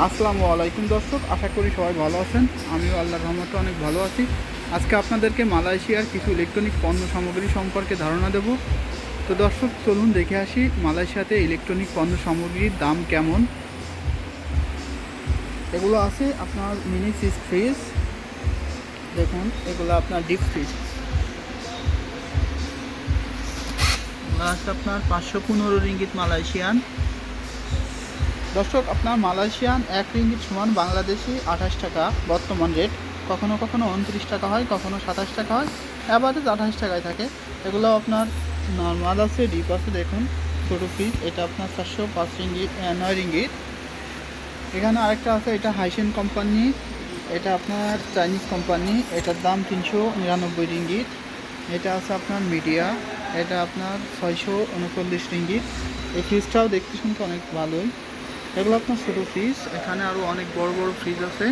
আসসালামু আলাইকুম দর্শক, আশা করি সবাই ভালো আছেন। আমিও আল্লাহর রহমতে অনেক ভালো আছি। আজকে আপনাদেরকে মালয়েশিয়ার কিছু ইলেকট্রনিক পণ্য সামগ্রী সম্পর্কে ধারণা দেব। তো দর্শক, চলুন দেখে আসি মালয়েশিয়াতে ইলেকট্রনিক পণ্য সামগ্রীর দাম কেমন। এগুলো আছে আপনার মিনি ফ্রিজ, দেখুন এগুলো আপনার ডিপ ফ্রিজ, এগুলো আছে আপনার 515 রিঙ্গিত মালয়েশিয়ান। দর্শক, আপনার মালয়েশিয়ান 1 রিঙ্গিত সমান বাংলাদেশি 28 টাকা বর্তমান রেট। কখনো কখনো 29 টাকা হয়, কখনো 27 টাকা হয়, অ্যাভারেজ 28 টাকায় থাকে। এগুলো আপনার নর্মাল আছে, ডিপ আছে। দেখুন ছোটো ফ্রিজ, এটা আপনার 405 রিঙ্গিত, 9 রিঙ্গিত। এখানে আরেকটা আছে, এটা হাইসেন কোম্পানি, এটা আপনার চাইনিজ কোম্পানি, এটার দাম 399 রিঙ্গিত। এটা আছে আপনার মিডিয়া, এটা আপনার 639 রিঙ্গিত। এই ফ্রিজটাও দেখতে শুনতে অনেক ভালোই। এগুলো আপনার ছোটো ফ্রিজ। এখানে আরও অনেক বড় বড় ফ্রিজ আছে।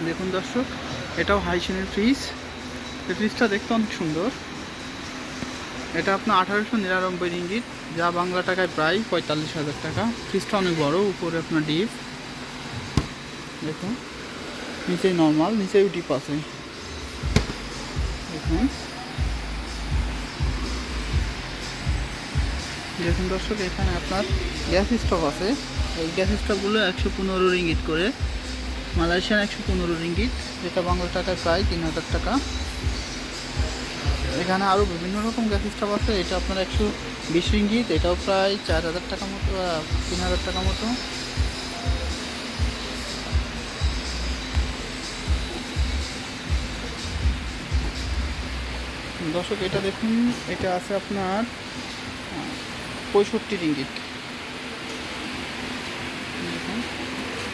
দেখুন দর্শক, এটাও হাইসেনের ফ্রিজ। এই ফ্রিজটা দেখতে অনেক সুন্দর। এটা আপনার 1899 রিঙ্গিত, যা বাংলা টাকায় প্রায় 45,000 টাকা। ফ্রিজটা অনেক বড়, উপরে আপনার ডিপ, দেখুন নিচেই নর্মাল, নিচেও ডিপ আছে। দেখুন দেখুন দর্শক, এখানে আপনার গ্যাস স্টোভ আছে। এই গ্যাস স্টোভগুলো 115 রিঙ্গিত করে, মালয়েশিয়ান 115 রিঙ্গিত, যেটা বাংলা টাকায় প্রায় 3,000 টাকা। এখানে আরও বিভিন্ন রকম গ্যাস স্টোভ আছে। এটা আপনার 120 রিঙ্গিত, এটাও প্রায় 4,000 টাকা মতো, 3,000 টাকা মতো। দর্শক, এটা দেখুন, এটা আছে আপনার 65 রিঙ্গিত। দেখুন,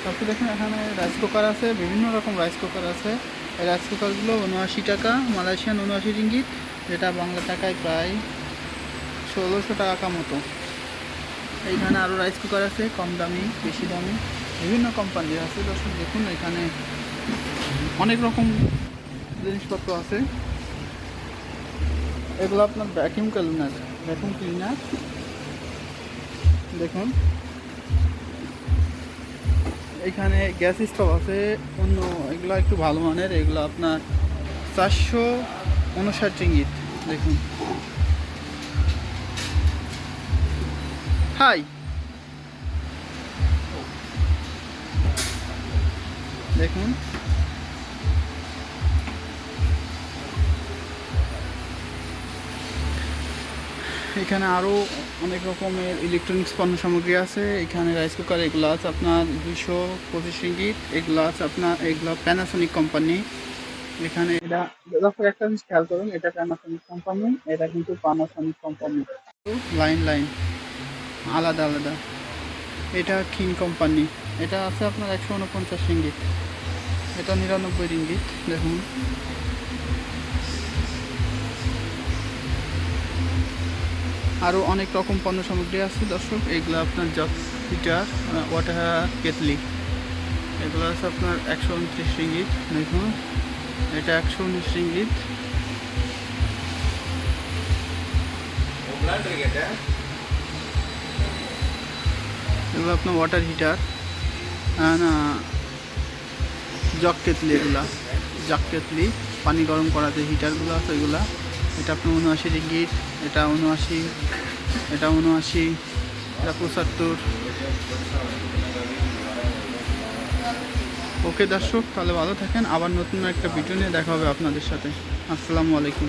তারপর দেখুন এখানে রাইস কুকার আছে, বিভিন্ন রকম রাইস কুকার আছে। এই রাইস কুকারগুলো 79 টাকা, মালয়েশিয়ান 79 রিঙ্গিত, যেটা বাংলা টাকায় প্রায় 1,600 টাকা মতো। এইখানে আরও রাইস কুকার আছে, কম দামি, বেশি দামি, বিভিন্ন কোম্পানির আছে। দর্শক দেখুন, এখানে অনেক রকম জিনিসপত্র আছে। এগুলো আপনার ভ্যাকিউম ক্লিনার, দেখুন এখানে গ্যাস স্টোভ আছে অন্য, এগুলো একটু ভালো মানের। এগুলো আপনার 459 রিঙ্গিত। দেখুন, হাই, দেখুন এখানে আরও অনেক রকমের ইলেকট্রনিক্স পণ্য সামগ্রী আছে। এখানে রাইস কুকার, এগুলো আছে আপনার 225 রিঙ্গিত। এগুলো আছে আপনার, এগুলো প্যানাসোনিক কোম্পানি। এখানে এটা একটা জিনিস খেয়াল করুন, এটা প্যানাসোনিক কোম্পানি, এটা কিন্তু প্যানাসোনিক কোম্পানি, লাইন লাইন আলাদা আলাদা। এটা কিং কোম্পানি, এটা আছে আপনার 149 রিঙ্গিত, এটা 99 রিঙ্গিত। দেখুন আরও অনেক রকম পণ্য সামগ্রী আছে দর্শক। এগুলো আপনার জগ হিটার, ওয়াটার কেটলি, এগুলো আছে আপনার 129 রিঙ্গিত। দেখুন এটা 119 রিঙ্গিত। এগুলো আপনার ওয়াটার হিটার, না জগ কেটলি, এগুলা জগ কেটলি, পানি গরম করা যে হিটারগুলো আছে এগুলা। এটা আপনার 79 রিঙ্গিত, এটা 79, এটা 79, এটা 75। ওকে দর্শক, তাহলে ভালো থাকেন। আবার নতুন একটা ভিডিও নিয়ে দেখা হবে আপনাদের সাথে। আসসালামু আলাইকুম।